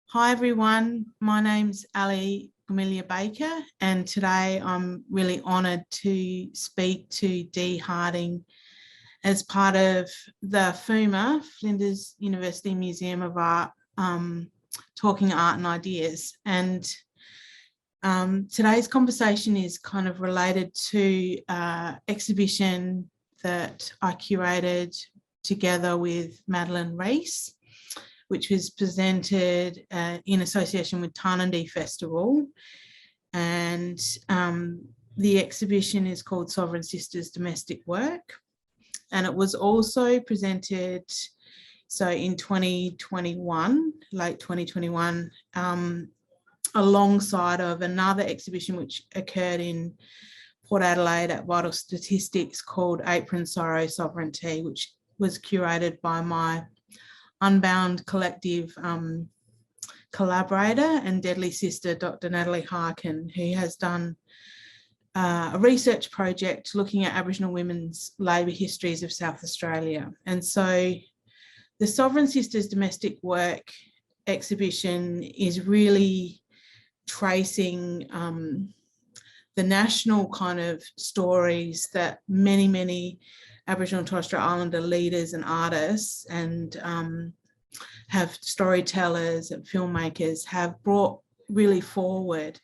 Hi everyone, my name's Ali Gamilia Baker, and today I'm really honoured to speak to Dee Harding as part of the FUMA, Flinders University Museum of Art, Talking Art and Ideas. And today's conversation is kind of related to an exhibition that I curated together with Madeline Rees, which was presented in association with Tarnanthi Festival. And the exhibition is called Sovereign Sisters Domestic Work. And it was also presented, so in 2021, late 2021, alongside of another exhibition which occurred in Port Adelaide at Vital Statistics called Apron Sorrow Sovereignty, which was curated by my Unbound Collective collaborator and deadly sister, Dr. Natalie Harkin, who has done a research project looking at Aboriginal women's labour histories of South Australia. And so the Sovereign Sisters Domestic Work exhibition is really tracing the national kind of stories that many Aboriginal and Torres Strait Islander leaders and artists and have storytellers and filmmakers have brought really forward,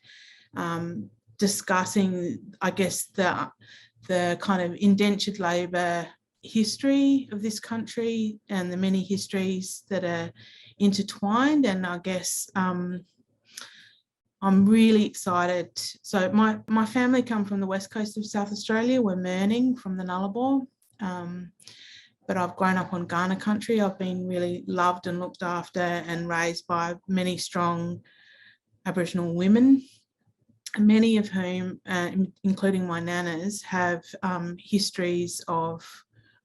discussing, I guess, the kind of indentured labour history of this country and the many histories that are intertwined. And I guess I'm really excited. So my family come from the west coast of South Australia. We're Mirning from the Nullarbor. But I've grown up on Kaurna country. I've been really loved and looked after and raised by many strong Aboriginal women, many of whom, including my nanas, have histories of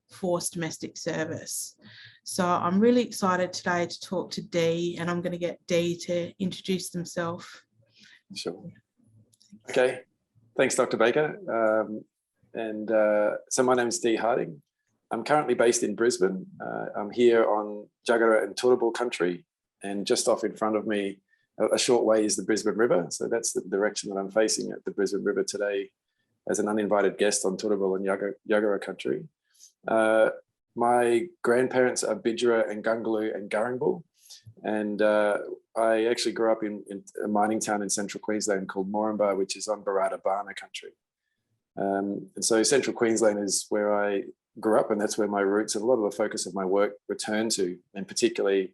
forced domestic service. So I'm really excited today to talk to Dee, and I'm going to get Dee to introduce themselves. Sure. Okay. Thanks, Dr. Baker. So my name is Dee Harding. I'm currently based in Brisbane. I'm here on Jagera and Turrbal country, and just off in front of me, a short way, is the Brisbane River. So that's the direction that I'm facing, at the Brisbane River today as an uninvited guest on Turrbal and Jagera country. My grandparents are Bidjara and Gungaloo and Gurrungbul, and I actually grew up in a mining town in central Queensland called Moranbah, which is on Barada Barna country. And so central Queensland is where I grew up, and that's where my roots and a lot of the focus of my work return to, and particularly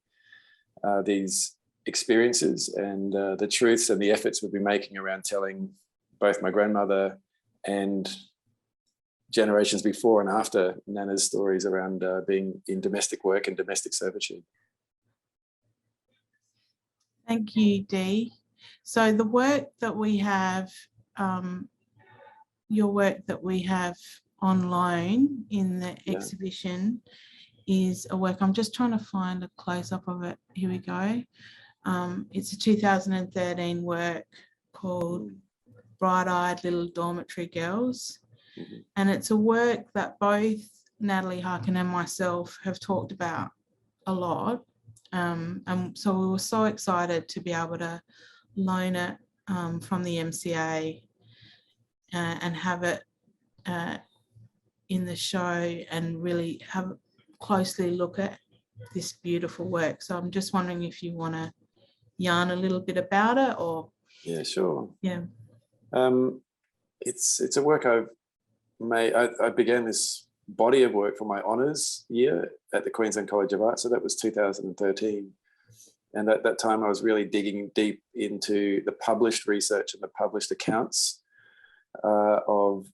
these experiences and the truths and the efforts we've been making around telling both my grandmother and generations before and after Nana's stories around being in domestic work and domestic servitude. Thank you, Dee. So the work that we have, your work that we have on loan in the exhibition is a work, I'm just trying to find a close-up of it. Here we go. It's a 2013 work called Bright-Eyed Little Dormitory Girls. And it's a work that both Natalie Harkin and myself have talked about a lot. And so we were so excited to be able to loan it from the MCA and have it in the show and really have a closely look at this beautiful work. So I'm just wondering if you want to yarn a little bit about it, or... Yeah, sure. Yeah. It's a work I've made. I began this body of work for my honours year at the Queensland College of Art. So that was 2013. And at that time, I was really digging deep into the published research and the published accounts of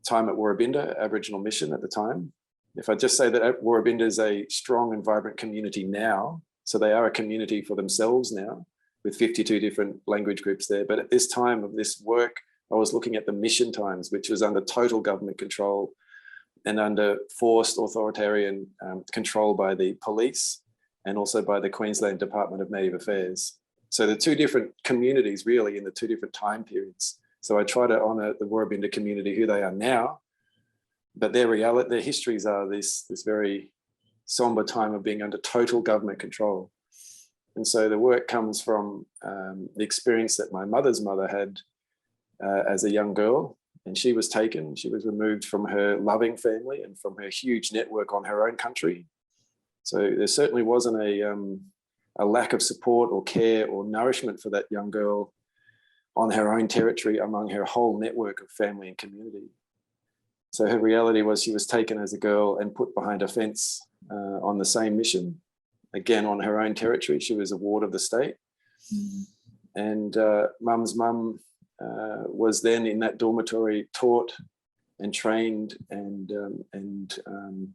time at Woorabinda Aboriginal Mission at the time. If I just say that Woorabinda is a strong and vibrant community now, so they are a community for themselves now, with 52 different language groups there. But at this time of this work, I was looking at the mission times, which was under total government control and under forced authoritarian control by the police and also by the Queensland Department of Native Affairs. So the two different communities really in the two different time periods. So I try to honour the Woorabinda community, who they are now, but their reality, their histories are this very somber time of being under total government control. And so the work comes from the experience that my mother's mother had as a young girl. And she was taken, she was removed from her loving family and from her huge network on her own country. So there certainly wasn't a lack of support or care or nourishment for that young girl on her own territory among her whole network of family and community. So her reality was she was taken as a girl and put behind a fence on the same mission, again on her own territory. She was a ward of the state. And Mum's mum was then in that dormitory taught and trained and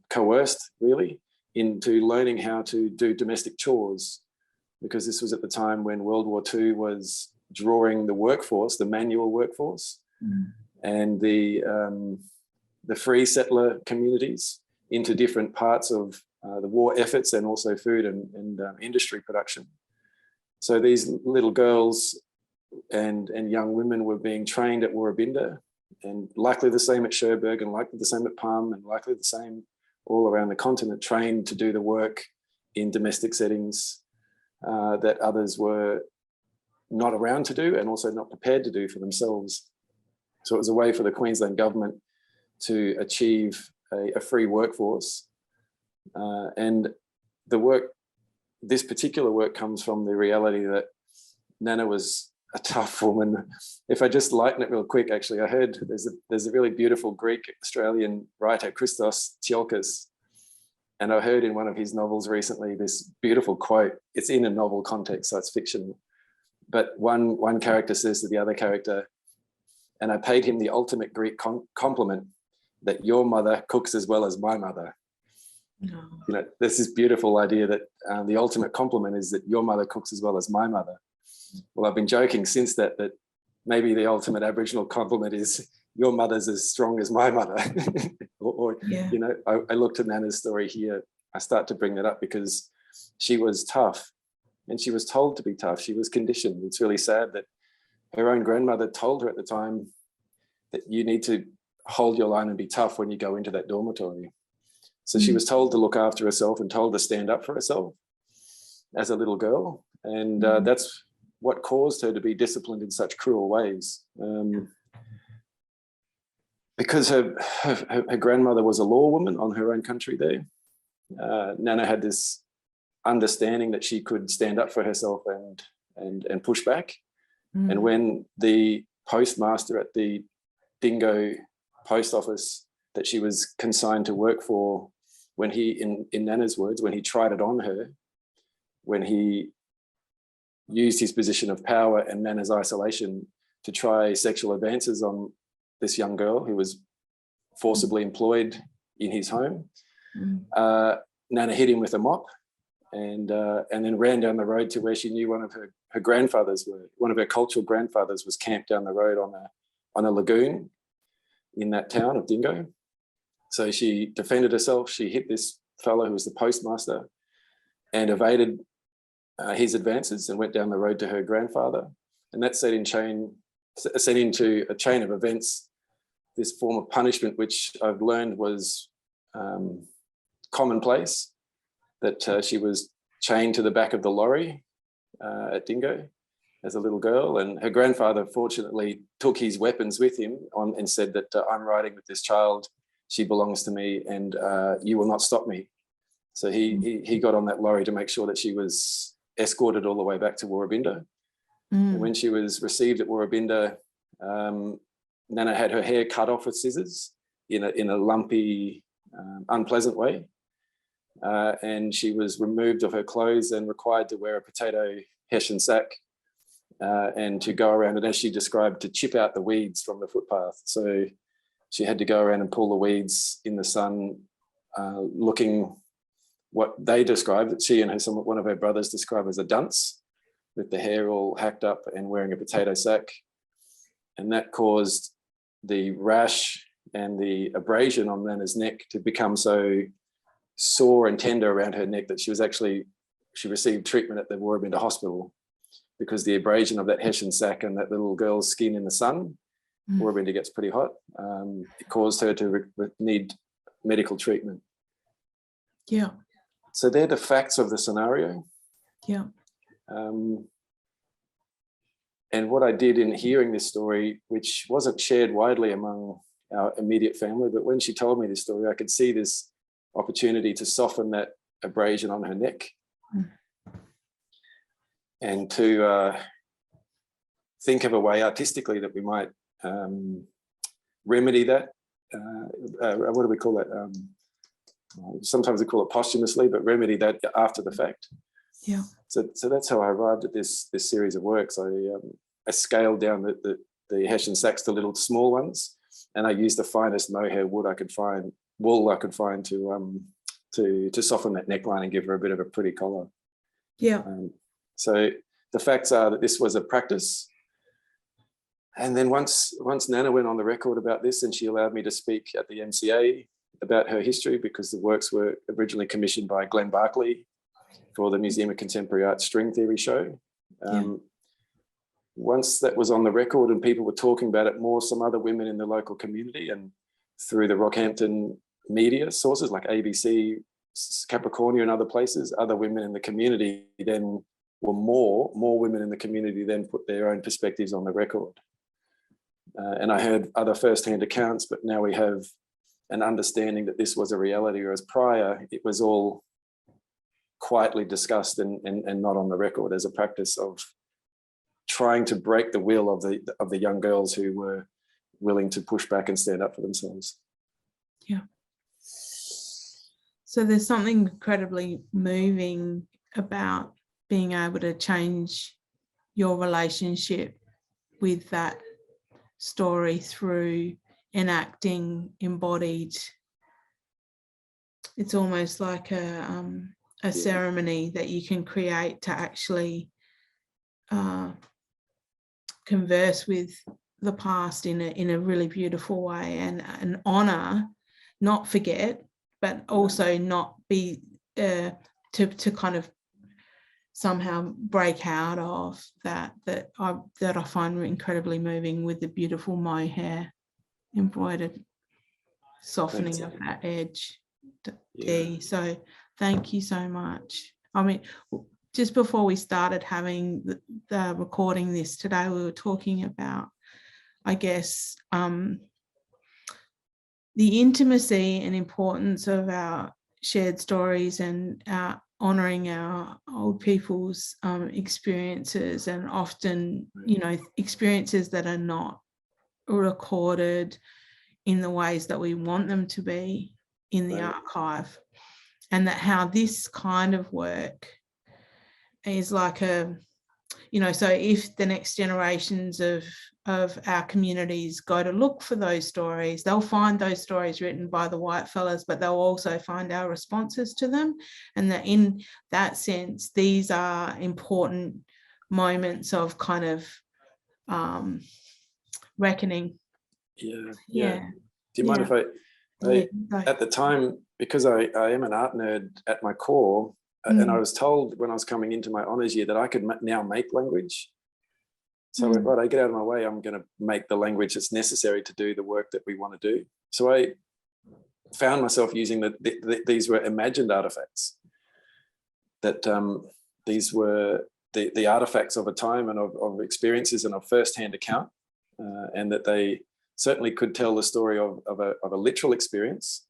coerced really into learning how to do domestic chores, because this was at the time when World War II was drawing the workforce, the manual workforce, and the free settler communities into different parts of the war efforts and also food and industry production. So these little girls and young women were being trained at Woorabinda, and likely the same at Cherbourg, and likely the same at Palm, and likely the same all around the continent, trained to do the work in domestic settings that others were not around to do and also not prepared to do for themselves. So it was a way for the Queensland government to achieve a free workforce. And the work, this particular work, comes from the reality that Nana was a tough woman. If I just lighten it real quick, actually, I heard there's a really beautiful Greek Australian writer, Christos Tsiolkas, and I heard in one of his novels recently this beautiful quote. It's in a novel context, so it's fictional. But one character says to the other character, and I paid him the ultimate Greek compliment, that your mother cooks as well as my mother. No. You know, there's this beautiful idea that the ultimate compliment is that your mother cooks as well as my mother. Well, I've been joking since that maybe the ultimate Aboriginal compliment is your mother's as strong as my mother. You know, I looked at Nana's story here. I start to bring that up because she was tough, and she was told to be tough. She was conditioned. It's really sad that her own grandmother told her at the time that you need to hold your line and be tough when you go into that dormitory. So she was told to look after herself and told to stand up for herself as a little girl. And that's what caused her to be disciplined in such cruel ways. Because her grandmother was a law woman on her own country there, Nana had this understanding that she could stand up for herself and push back. And when the postmaster at the Dingo post office that she was consigned to work for, when he, in Nana's words, when he tried it on her, when he used his position of power and Nana's isolation to try sexual advances on this young girl who was forcibly employed in his home, Nana hit him with a mop and then ran down the road to where she knew one of her grandfathers were. One of her cultural grandfathers was camped down the road on a lagoon in that town of Dingo. So she defended herself. She hit this fellow who was the postmaster and evaded his advances and went down the road to her grandfather. And that set into a chain of events, this form of punishment, which I've learned was commonplace, that she was chained to the back of the lorry at Dingo as a little girl. And her grandfather fortunately took his weapons with him and said that I'm riding with this child. She belongs to me, and you will not stop me. So he got on that lorry to make sure that she was escorted all the way back to Woorabinda. And when she was received at Woorabinda, Nana had her hair cut off with scissors in a lumpy, unpleasant way. And she was removed of her clothes and required to wear a potato hessian sack and to go around, and as she described, to chip out the weeds from the footpath. So she had to go around and pull the weeds in the sun, looking what they described, that she and one of her brothers described as a dunce, with the hair all hacked up and wearing a potato sack. And that caused the rash and the abrasion on Nana's neck to become so sore and tender around her neck that she received treatment at the Woorabinda hospital, because the abrasion of that hessian sack and that little girl's skin in the sun, Woorabinda gets pretty hot, it caused her to need medical treatment. Yeah. So they're the facts of the scenario. Yeah. And what I did in hearing this story, which wasn't shared widely among our immediate family, but when she told me this story, I could see this opportunity to soften that abrasion on her neck and to think of a way artistically that we might remedy that. What do we call that? Sometimes we call it posthumously, but remedy that after the fact. Yeah. So that's how I arrived at this series of works. I scaled down the Hessian sacks to little small ones, and I used the finest mohair wool I could find to soften that neckline and give her a bit of a pretty collar. Yeah. So the facts are that this was a practice. And then once Nana went on the record about this, and she allowed me to speak at the MCA about her history, because the works were originally commissioned by Glenn Barkley for the Museum of Contemporary Art String Theory show. Once that was on the record and people were talking about it more, some other women in the local community and through the Rockhampton media sources like ABC, Capricornia and other places, other women in the community then were more women in the community then put their own perspectives on the record. And I heard other first-hand accounts, but now we have an understanding that this was a reality, whereas prior it was all quietly discussed and not on the record as a practice of trying to break the will of the young girls who were willing to push back and stand up for themselves. Yeah. So there's something incredibly moving about being able to change your relationship with that story through enacting embodied. It's almost like a ceremony that you can create to actually converse with the past in a really beautiful way and honor, not forget, but also not be to kind of somehow break out of that I find incredibly moving, with the beautiful mohair embroidered softening of that edge. Dee. So thank you so much. I mean, just before we started having the recording this today, we were talking about, I guess, the intimacy and importance of our shared stories and honouring our old people's experiences, and often, experiences that are not recorded in the ways that we want them to be in the archive, and that how this kind of work is like so if the next generations of our communities go to look for those stories, they'll find those stories written by the white fellas, but they'll also find our responses to them, and that in that sense these are important moments of kind of reckoning. Yeah. Do you mind if I at the time, because I am an art nerd at my core, and I was told when I was coming into my honours year that I could now make language. So I went, right, I get out of my way, I'm going to make the language that's necessary to do the work that we want to do. So I found myself using these were imagined artifacts, that these were the artifacts of a time and of experiences and of first-hand account, and that they certainly could tell the story of a literal experience.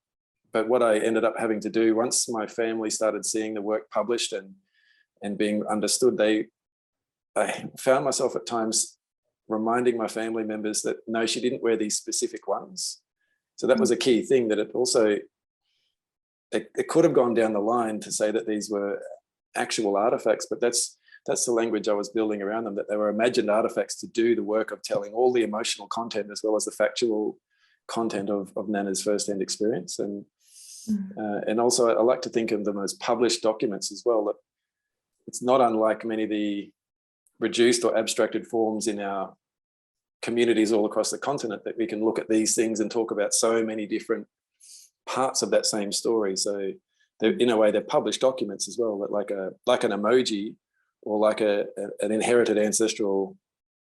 But what I ended up having to do, once my family started seeing the work published and being understood, I found myself at times reminding my family members that, no, she didn't wear these specific ones. So that was a key thing, that it also, it could have gone down the line to say that these were actual artifacts, but that's the language I was building around them, that they were imagined artifacts to do the work of telling all the emotional content as well as the factual content of Nana's first-hand experience. And also I like to think of them as published documents as well, that it's not unlike many of the reduced or abstracted forms in our communities all across the continent, that we can look at these things and talk about so many different parts of that same story. So in a way, they're published documents as well, that like an emoji or like an inherited ancestral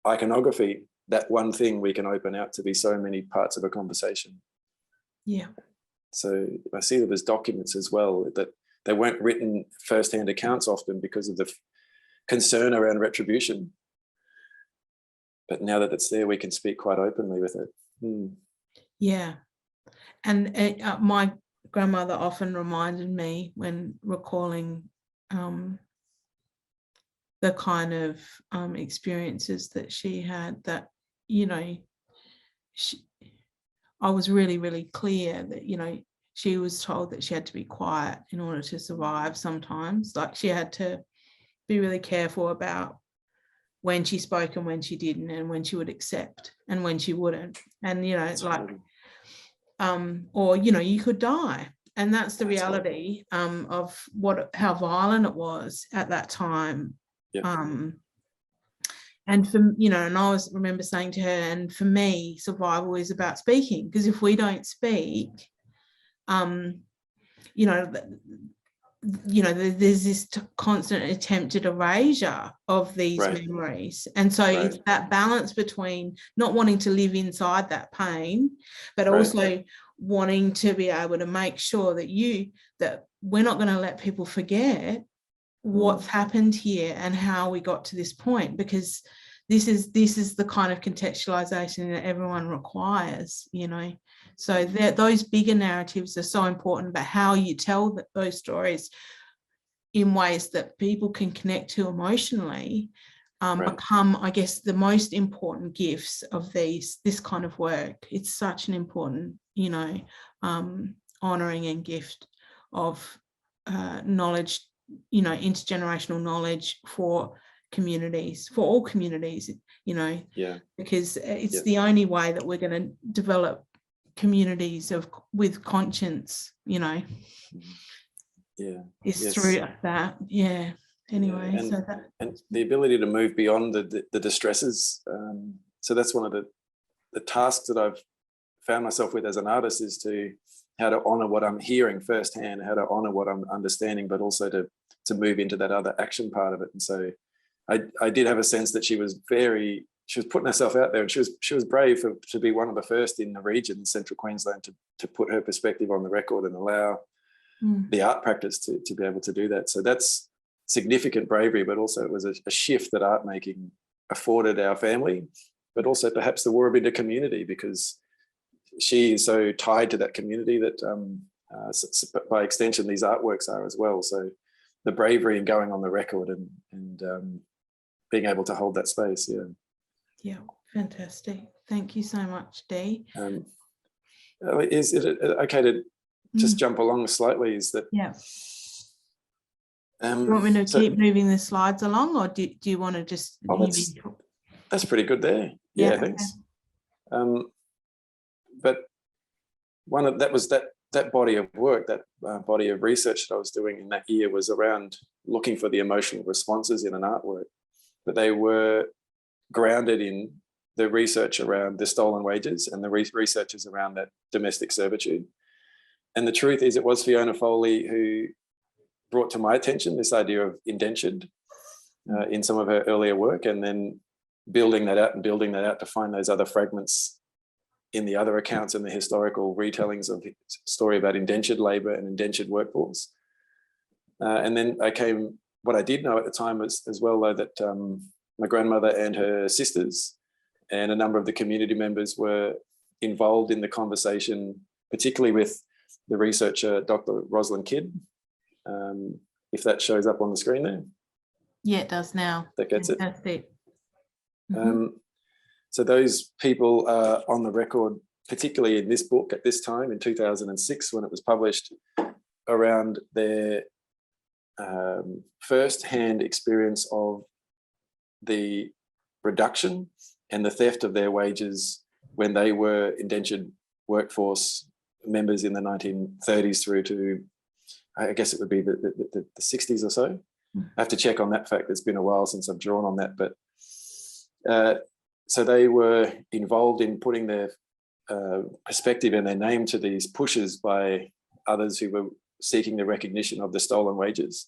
iconography, that one thing we can open out to be so many parts of a conversation. Yeah. So I see them as documents as well, that they weren't written first-hand accounts often because of concern around retribution. But now that it's there, we can speak quite openly with it. Yeah. And my grandmother often reminded me when recalling the kind of experiences that she had, that, you know, I was really, really clear that, you know, she was told that she had to be quiet in order to survive sometimes. Like, she had to be really careful about when she spoke and when she didn't, and when she would accept and when she wouldn't. And, you know, That's like, right. or, you know, you could die. And that's the reality of how violent it was at that time. Yep. And for, you know, and I remember saying to her, and for me, survival is about speaking, because if we don't speak, you know, there's this constant attempted erasure of these memories. And so it's that balance between not wanting to live inside that pain, but also wanting to be able to make sure that we're not going to let people forget what's happened here and how we got to this point, because this is the kind of contextualization that everyone requires, you know. So those bigger narratives are so important, but how you tell those stories in ways that people can connect to emotionally become, I guess, the most important gifts of this kind of work. It's such an important, you know, honouring and gift of knowledge, you know, intergenerational knowledge for communities, for all communities, you know, because it's the only way that we're going to develop communities with conscience, you know, is through that. Anyway, and the ability to move beyond the distresses. So that's one of the tasks that I've found myself with as an artist, is how to honor what I'm hearing firsthand, how to honor what I'm understanding, but also to move into that other action part of it. And so I did have a sense that she was putting herself out there, and she was brave to be one of the first in the region, Central Queensland, to put her perspective on the record and allow the art practice to be able to do that. So that's significant bravery, but also it was a shift that art making afforded our family, but also perhaps the Warrabinda community, because she is so tied to that community that by extension these artworks are as well. So the bravery in going on the record and being able to hold that space. Yeah, fantastic. Thank you so much, Dee. Is it okay to just jump along slightly? Is that do you want me to keep moving the slides along, or do you want to just that's pretty good there. Thanks. But that body of work, that body of research that I was doing in that year was around looking for the emotional responses in an artwork, but they were grounded in the research around the stolen wages and the researchers around that domestic servitude. And the truth is, it was Fiona Foley who brought to my attention this idea of indentured in some of her earlier work, and then building that out to find those other fragments in the other accounts and the historical retellings of the story about indentured labour and indentured workforce. And then what I did know at the time was as well, though, that my grandmother and her sisters and a number of the community members were involved in the conversation, particularly with the researcher, Dr. Rosalind Kidd. If that shows up on the screen there. Yeah, it does now. That gets Fantastic. it. So those people are on the record, particularly in this book at this time in 2006, when it was published, around their first-hand experience of the reduction and the theft of their wages when they were indentured workforce members in the 1930s through to, I guess it would be the 60s or so. I have to check on that fact. It's been a while since I've drawn on that, but so they were involved in putting their perspective and their name to these pushes by others who were seeking the recognition of the stolen wages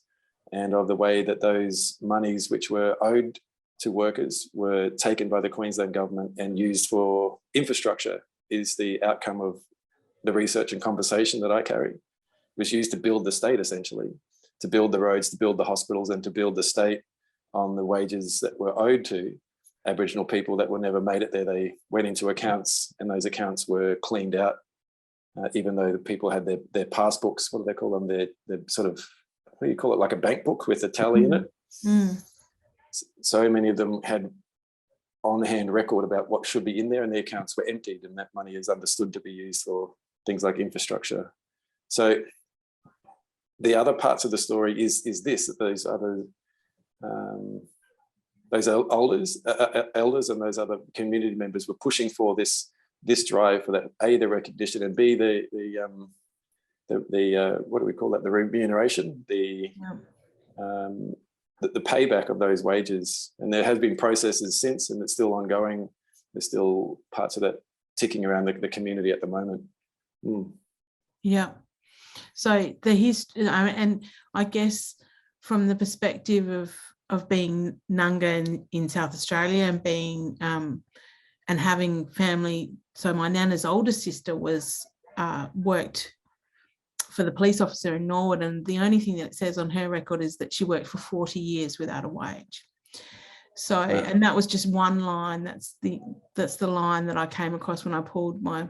and of the way that those monies which were owed to workers were taken by the Queensland government and used for infrastructure. Is the outcome of the research and conversation that I carry. It was used to build the state, essentially, to build the roads, to build the hospitals, and to build the state on the wages that were owed to Aboriginal people that were never made it there. They went into accounts, and those accounts were cleaned out, even though the people had their passbooks. What do they call them? Their sort of, what do you call it? Like a bank book with a tally in it. So many of them had on-hand record about what should be in there, and the accounts were emptied, and that money is understood to be used for things like infrastructure. So the other parts of the story is this, that those other those elders and those other community members were pushing for this drive for that, A, the recognition, and B, the what do we call that, the remuneration, the payback of those wages. And there has been processes since, and it's still ongoing. There's still parts of that ticking around the community at the moment. Yeah. So the history, and I guess from the perspective of being Nunga in South Australia and being and having family, so my nana's older sister was worked for the police officer in Norwood, and the only thing that it says on her record is that she worked for 40 years without a wage. So, and that was just one line. That's the line that I came across when I pulled my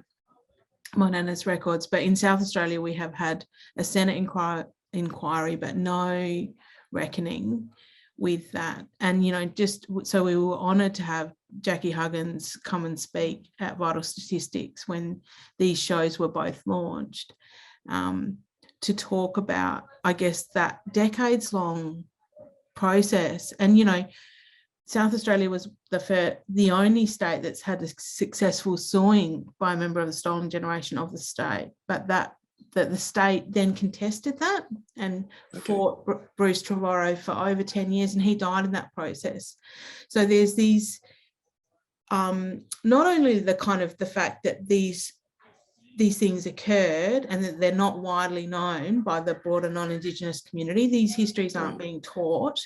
nana's records. But in South Australia, we have had a Senate inquiry, but no reckoning with that. And, you know, just so we were honoured to have Jackie Huggins come and speak at Vital Statistics when these shows were both launched, to talk about, I guess, that decades-long process. And, you know, South Australia was the only state that's had a successful suing by a member of the stolen generation of the state, but that the state then contested that and fought Bruce Trevorrow for over 10 years, and he died in that process. So there's these, not only the kind of the fact that these things occurred and that they're not widely known by the broader non-Indigenous community, these histories aren't being taught,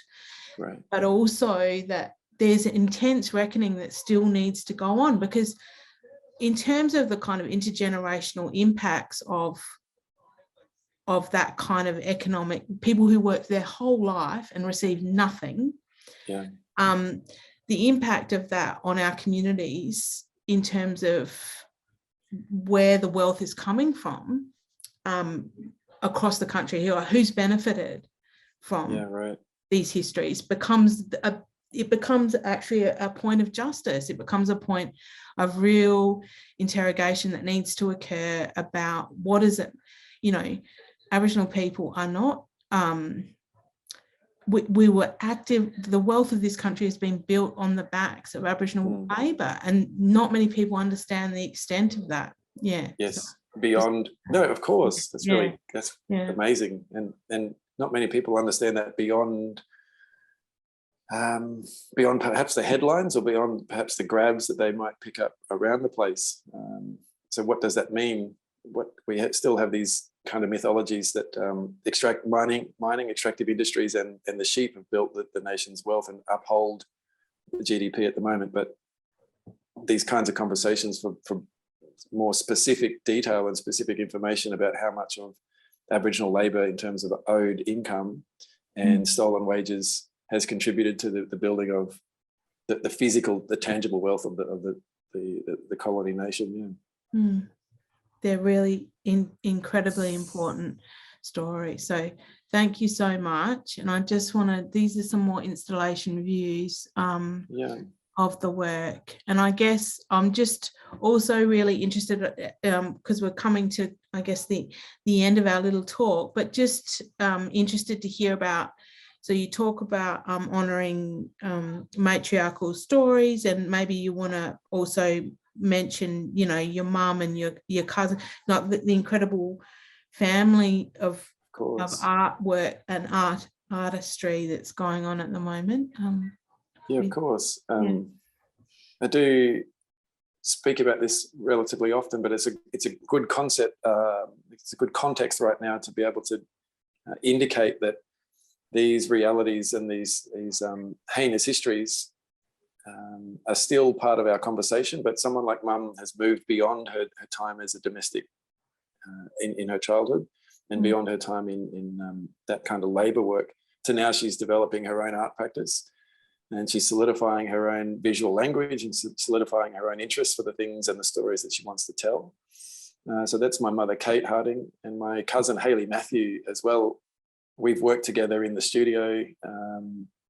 but also that there's an intense reckoning that still needs to go on, because in terms of the kind of intergenerational impacts of that kind of economic, people who work their whole life and receive nothing, the impact of that on our communities in terms of where the wealth is coming from across the country, who's benefited from these histories, becomes actually a point of justice. It becomes a point of real interrogation that needs to occur about what is it, you know, Aboriginal people are not, we were active, the wealth of this country has been built on the backs of Aboriginal labour, and not many people understand the extent of that. Beyond, no, of course, that's really, that's amazing, and not many people understand that beyond perhaps the headlines, or beyond perhaps the grabs that they might pick up around the place. So what does that mean? What we still have these kind of mythologies that mining extractive industries and the sheep have built the nation's wealth and uphold the GDP at the moment. But these kinds of conversations for more specific detail and specific information about how much of Aboriginal labour in terms of owed income and stolen wages has contributed to the building of the physical, the tangible wealth of the colony nation. They're really incredibly important stories. So thank you so much. And I just want to, these are some more installation views of the work. And I guess I'm just also really interested, because we're coming to, I guess, the end of our little talk, but just interested to hear about, so you talk about honouring matriarchal stories, and maybe you want to also mention, you know, your mum and your cousin, like the incredible family of artwork and artistry that's going on at the moment. Of course. I do speak about this relatively often, but it's a good concept. It's a good context right now to be able to indicate that these realities and these heinous histories are still part of our conversation, but someone like Mum has moved beyond her time as a domestic in her childhood, and beyond her time in that kind of labour work, to now she's developing her own art practice. and she's solidifying her own visual language and solidifying her own interest for the things and the stories that she wants to tell. So that's my mother, Kate Harding, and my cousin, Hayley Matthew, as well. We've worked together in the studio,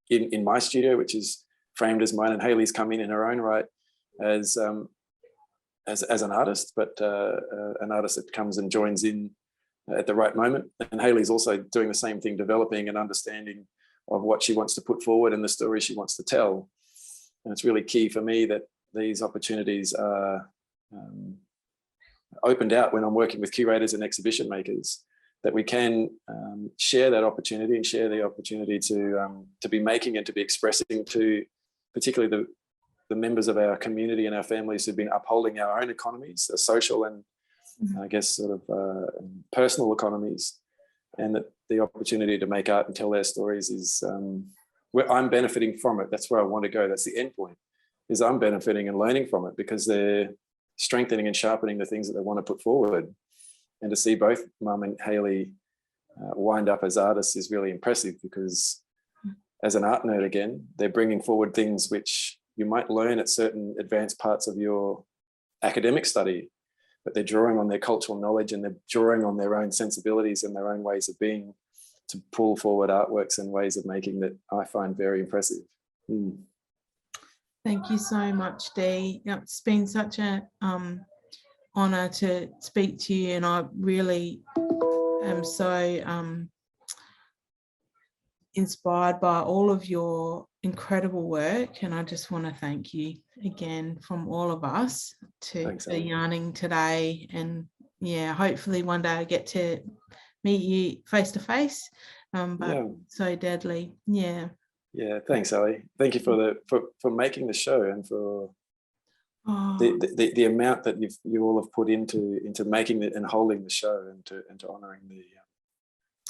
in my studio, which is framed as mine, and Hayley's come in her own right as an artist, but an artist that comes and joins in at the right moment. And Hayley's also doing the same thing, developing an understanding of what she wants to put forward and the story she wants to tell. And it's really key for me that these opportunities are opened out when I'm working with curators and exhibition makers, that we can share that opportunity and share the opportunity to be making and to be expressing to particularly the members of our community and our families who've been upholding our own economies, the social and I guess sort of personal economies, and that the opportunity to make art and tell their stories is where I'm benefiting from it. That's where I want to go. That's the end point, is I'm benefiting and learning from it, because they're strengthening and sharpening the things that they want to put forward. And to see both Mum and Hayley wind up as artists is really impressive, because as an art nerd again, they're bringing forward things which you might learn at certain advanced parts of your academic study, but they're drawing on their cultural knowledge and they're drawing on their own sensibilities and their own ways of being to pull forward artworks and ways of making that I find very impressive. Thank you so much, Dee. It's been such a honour to speak to you, and I really am so inspired by all of your incredible work, and I just want to thank you again from all of us for yarning today. And yeah, hopefully one day I get to meet you face to face, but so deadly. Yeah, thanks, Ali. Thank you for making the show and for the amount that you all have put into making it and holding the show, and to honouring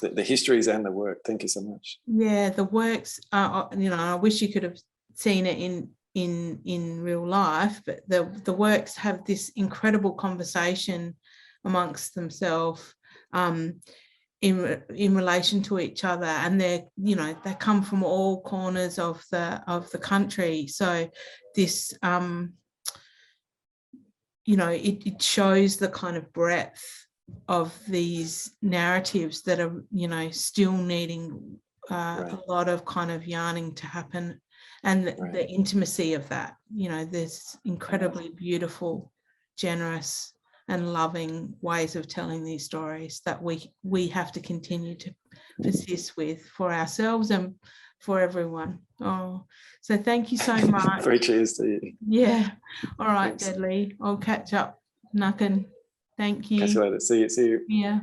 the histories and the work. Thank you so much. Yeah, the works, I wish you could have seen it in real life, but the works have this incredible conversation amongst themselves in relation to each other, and they come from all corners of the country. So this it shows the kind of breadth of these narratives that are, still needing a lot of kind of yarning to happen, and the intimacy of that. There's incredibly beautiful, generous and loving ways of telling these stories that we have to continue to persist with for ourselves and for everyone. So thank you so much. 3 cheers to you. Yeah. All right, Thanks. Deadly. I'll catch up. Nuckin. Thank you. Catch you later. See you. Yeah.